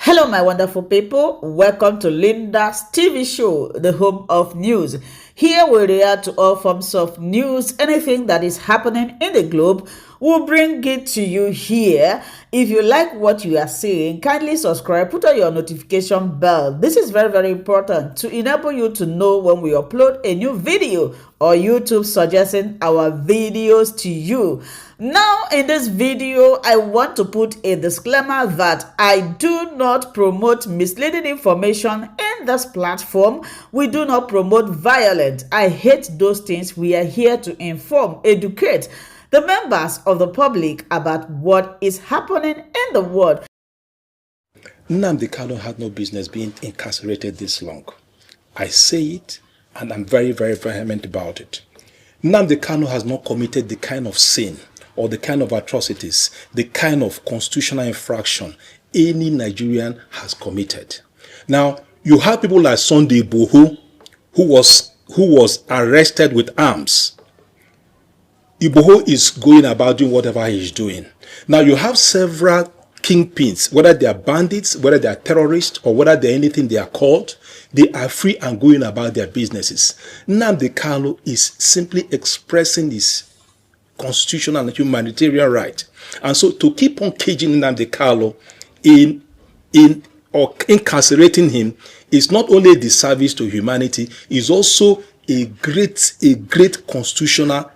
Hello, my wonderful people. Welcome to Linda's TV show, the home of news. Here we react to all forms of news, anything that is happening in the globe. We'll bring it to you here. If you like what you are seeing, kindly subscribe, put on your notification bell. This is very, very important to enable you to know when we upload a new video or YouTube suggesting our videos to you. Now, in this video, I want to put a disclaimer that I do not promote misleading information in this platform. We do not promote violence. I hate those things. We are here to inform, educate the members of the public about what is happening in the world. Nnamdi Kanu had no business being incarcerated this long. I say it, and I'm very, very vehement about it. Nnamdi Kanu has not committed the kind of sin or the kind of atrocities, the kind of constitutional infraction any Nigerian has committed. Now, you have people like Sunday Igboho, who was arrested with arms. Igboho is going about doing whatever he's doing. Now, you have several kingpins, whether they are bandits, whether they are terrorists, or whether they're anything they are called, they are free and going about their businesses. Nnamdi Kanu is simply expressing his constitutional and humanitarian right. And so to keep on caging Nnamdi Kanu or incarcerating him is not only a disservice to humanity, is also a great constitutional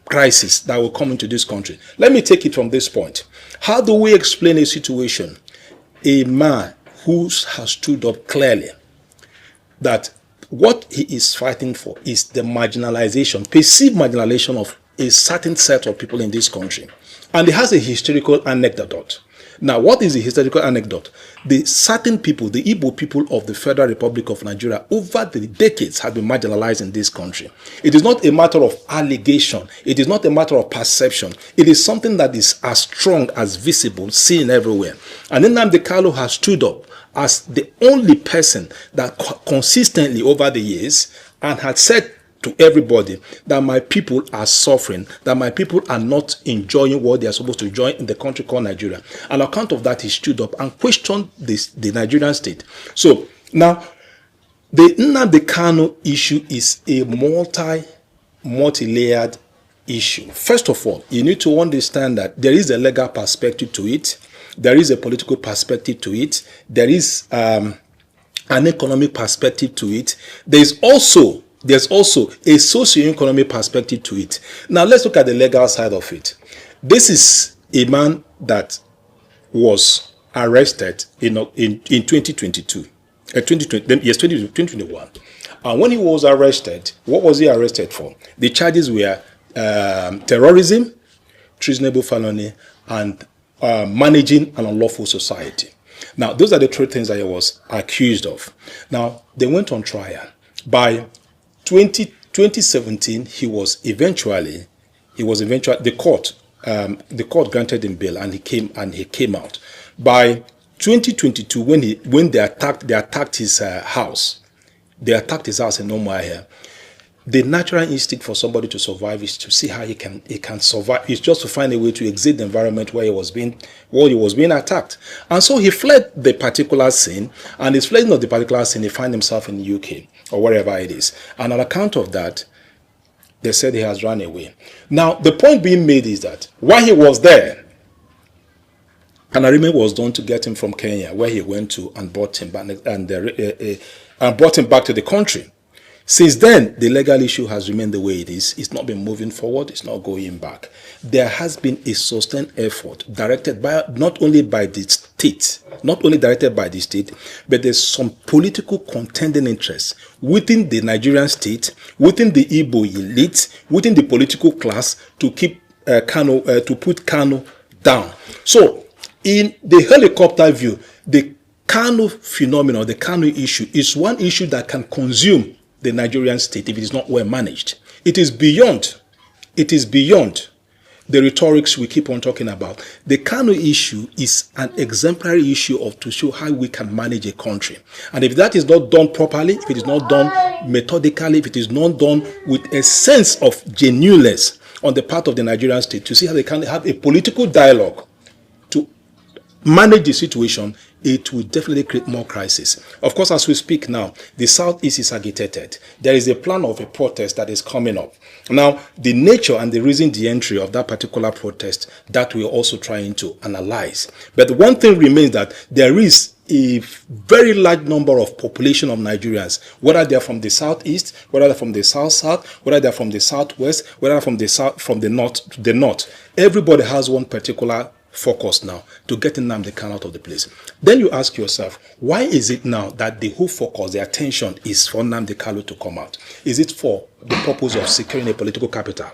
crisis that will come into this country. Let me take it from this point. How do we explain a situation? A man who has stood up clearly that what he is fighting for is the marginalization, perceived marginalization of a certain set of people in this country. And it has a historical anecdote. Now, what is the historical anecdote? The certain people, the Igbo people of the Federal Republic of Nigeria, over the decades have been marginalized in this country. It is not a matter of allegation. It is not a matter of perception. It is something that is as strong as visible, seen everywhere. And Nnamdi Kanu has stood up as the only person that consistently over the years and had said to everybody that my people are suffering, that my people are not enjoying what they are supposed to enjoy in the country called Nigeria. On account of that, he stood up and questioned the Nigerian state. So now, the Nnamdi Kanu issue is a multi-layered issue. First of all, you need to understand that there is a legal perspective to it. There is a political perspective to it. There is an economic perspective to it. There's also a socio-economic perspective to it. Now, let's look at the legal side of it. This is a man that was arrested in 2022. 2021. And when he was arrested, what was he arrested for? The charges were terrorism, treasonable felony, and managing an unlawful society. Now, those are the three things that he was accused of. Now, they went on trial. By 2017, the court granted him bail, and he came out. By 2022, when they attacked his house. They attacked his house in Umuahia. The natural instinct for somebody to survive is to see how he can survive. It's just to find a way to exit the environment where he was being attacked. And so he fled the particular scene, and his fleeing of the particular scene, he found himself in the UK or wherever it is. And on account of that, they said he has run away. Now, the point being made is that while he was there, an arrangement was done to get him from Kenya, where he went to, and brought him back to the country. Since then, the legal issue has remained the way it is. It's not been moving forward. It's not going back. There has been a sustained effort directed by not only directed by the state, but there's some political contending interests within the Nigerian state, within the Igbo elite, within the political class to keep to put Kanu down. So, in the helicopter view, the Kanu phenomenon, the Kanu issue, is one issue that can consume the Nigerian state if it is not well managed. It is beyond the rhetorics we keep on talking about. The Kanu issue is an exemplary issue to show how we can manage a country. And if that is not done properly, if it is not done methodically, if it is not done with a sense of genuineness on the part of the Nigerian state, to see how they can have a political dialogue to manage the situation, it will definitely create more crisis. Of course, as we speak now, the Southeast is agitated. There is a plan of a protest that is coming up. Now, the nature and the reason the entry of that particular protest, that we're also trying to analyze. But one thing remains, that there is a very large number of population of Nigerians, whether they're from the southeast, whether they're from the south, whether they're from the southwest, whether they're from the south, from the north. Everybody has one particular focus now to get Nnamdi Kanu out of the place. Then you ask yourself, why is it now that the whole focus, the attention is for Nnamdi Kanu to come out? Is it for the purpose of securing a political capital?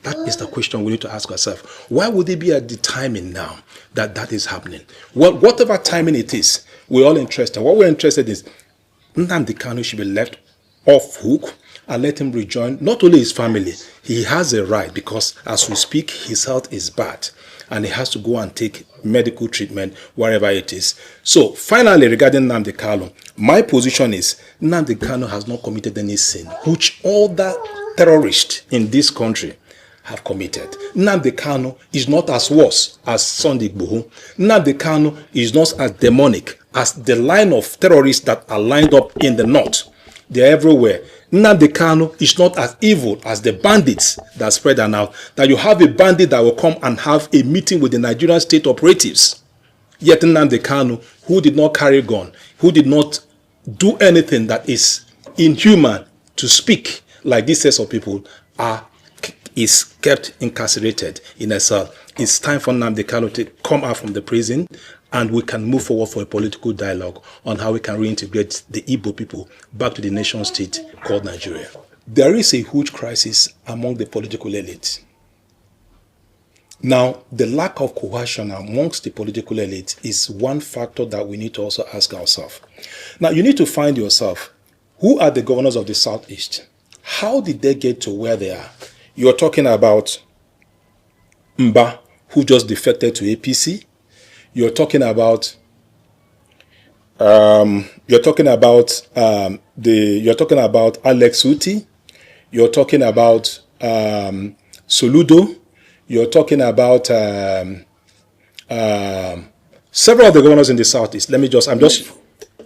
That is the question we need to ask ourselves. Why would it be at the timing now that that is happening? Well, whatever timing it is, we're all interested. What we're interested in is Nnamdi Kanu should be left off hook and let him rejoin not only his family. He has a right, because as we speak, his health is bad and he has to go and take medical treatment wherever it is. So finally, regarding Nnamdi Kanu, my position is Nnamdi Kanu has not committed any sin which all the terrorists in this country have committed. Nnamdi Kanu is not as worse as Sunday Igboho. Nnamdi Kanu is not as demonic as the line of terrorists that are lined up in the north. They are everywhere. Nnamdi Kanu is not as evil as the bandits that spread out. That you have a bandit that will come and have a meeting with the Nigerian state operatives. Yet Nnamdi Kanu, who did not carry a gun, who did not do anything that is inhuman to speak like this set of people, is kept incarcerated in a cell. It's time for Nnamdi Kanu to come out from the prison, and we can move forward for a political dialogue on how we can reintegrate the Igbo people back to the nation state called Nigeria. There is a huge crisis among the political elite. Now, the lack of cohesion amongst the political elite is one factor that we need to also ask ourselves. Now, you need to find yourself, who are the governors of the Southeast? How did they get to where they are? You're talking about Mba, who just defected to APC. You're talking about Alex Uti. You're talking about Soludo. You're talking about several of the governors in the Southeast.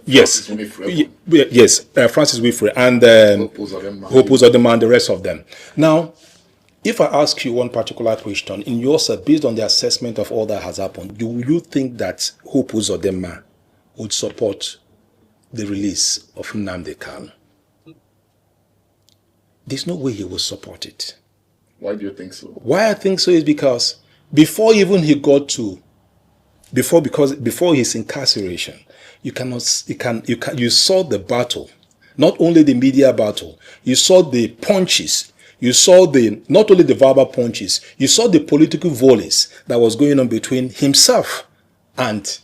Yes, Francis Wifre and Hope Uzodinma and the rest of them. Now, if I ask you one particular question, in yourself, based on the assessment of all that has happened, do you think that Hope Uzodinma would support the release of Nnamdi Kanu? There's no way he will support it. Why do you think so? Why I think so is because before his incarceration, you saw the battle, not only the media battle, you saw the punches, you saw not only the verbal punches, you saw the political volleys that was going on between himself and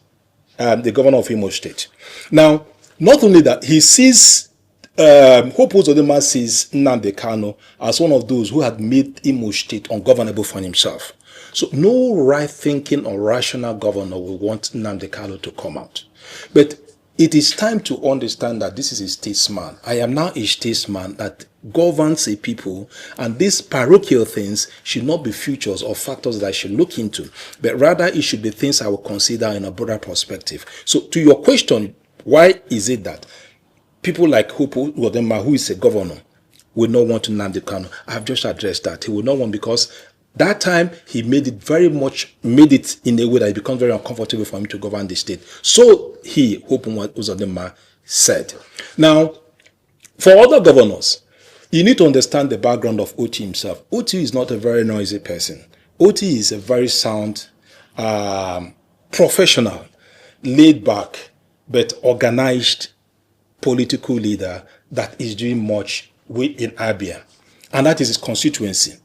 the governor of Imo State. Now, not only that, he sees, Hope Uzodinma sees Nnamdi Kanu as one of those who had made Imo State ungovernable for himself. So no right-thinking or rational governor will want Nnamdi Kanu to come out. But it is time to understand that this is a statesman. I am now a statesman that governs a people, and these parochial things should not be features or factors that I should look into, but rather it should be things I will consider in a broader perspective. So to your question, why is it that people like Hope Uzodinma, who is a governor, will not want Nnamdi Kanu? I've just addressed that. He will not want, because that time he made it in a way that it becomes very uncomfortable for him to govern the state. So Hope Uzodinma said. Now, for other governors, you need to understand the background of Oti himself. Oti is not a very noisy person. Oti is a very sound, professional, laid back, but organized political leader that is doing much in Abia. And that is his constituency.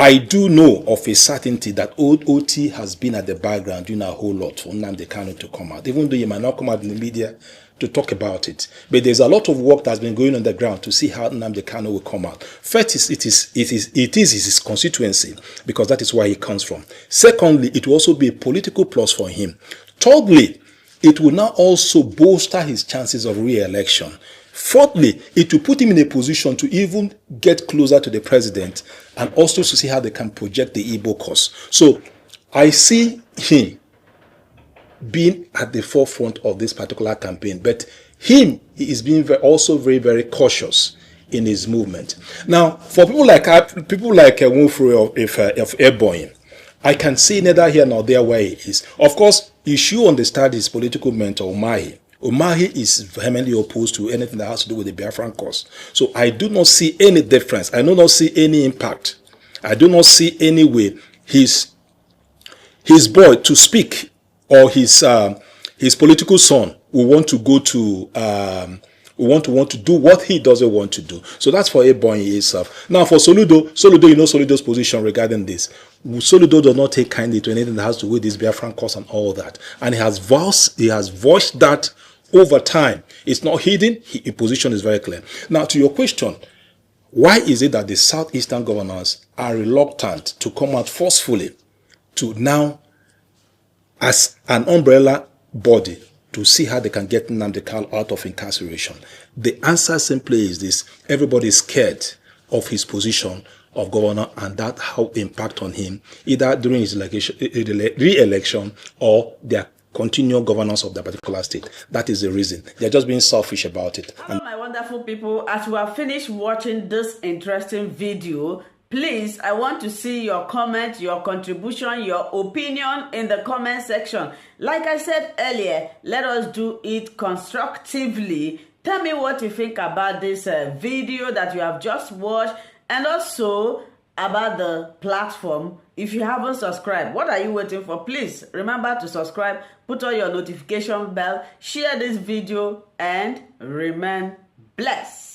I do know of a certainty that OT has been at the background doing a whole lot for Nnamdi Kanu to come out, even though he might not come out in the media to talk about it. But there's a lot of work that's been going on the ground to see how Nnamdi Kanu will come out. First, it is his constituency, because that is where he comes from. Secondly, it will also be a political plus for him. Thirdly, it will now also bolster his chances of re-election. Fourthly, it will put him in a position to even get closer to the president, and also to see how they can project the Igbo cause. So I see him being at the forefront of this particular campaign, but he is being also very, very cautious in his movement. Now, for people like Nwufure of Airborne, I can see neither here nor there where he is. Of course, you should understand his political mentor, Umahi. Umahi is vehemently opposed to anything that has to do with the Biafran cause. So I do not see any difference. I do not see any impact. I do not see any way his boy to speak, or his political son will want to go to want to do what he doesn't want to do. So that's for Ebonyi itself. Now for Soludo, you know Soludo's position regarding this. Soludo does not take kindly to anything that has to do with this Biafran cause and all that. And he has voiced that over time. It's not hidden. His position is very clear. Now to your question, why is it that the southeastern governors are reluctant to come out forcefully to now, as an umbrella body, to see how they can get Nnamdi Kanu out of incarceration? The answer simply is this: everybody is scared of his position of governor, and that how impact on him either during his re-election or their continual governance of the particular state. That is the reason. They're just being selfish about it. Hello, my wonderful people. As we have finished watching this interesting video, please, I want to see your comment, your contribution, your opinion in the comment section. Like I said earlier, let us do it constructively. Tell me what you think about this video that you have just watched, and also about the platform. If you haven't subscribed, what are you waiting for? Please remember to subscribe, put on your notification bell, share this video, and remain blessed.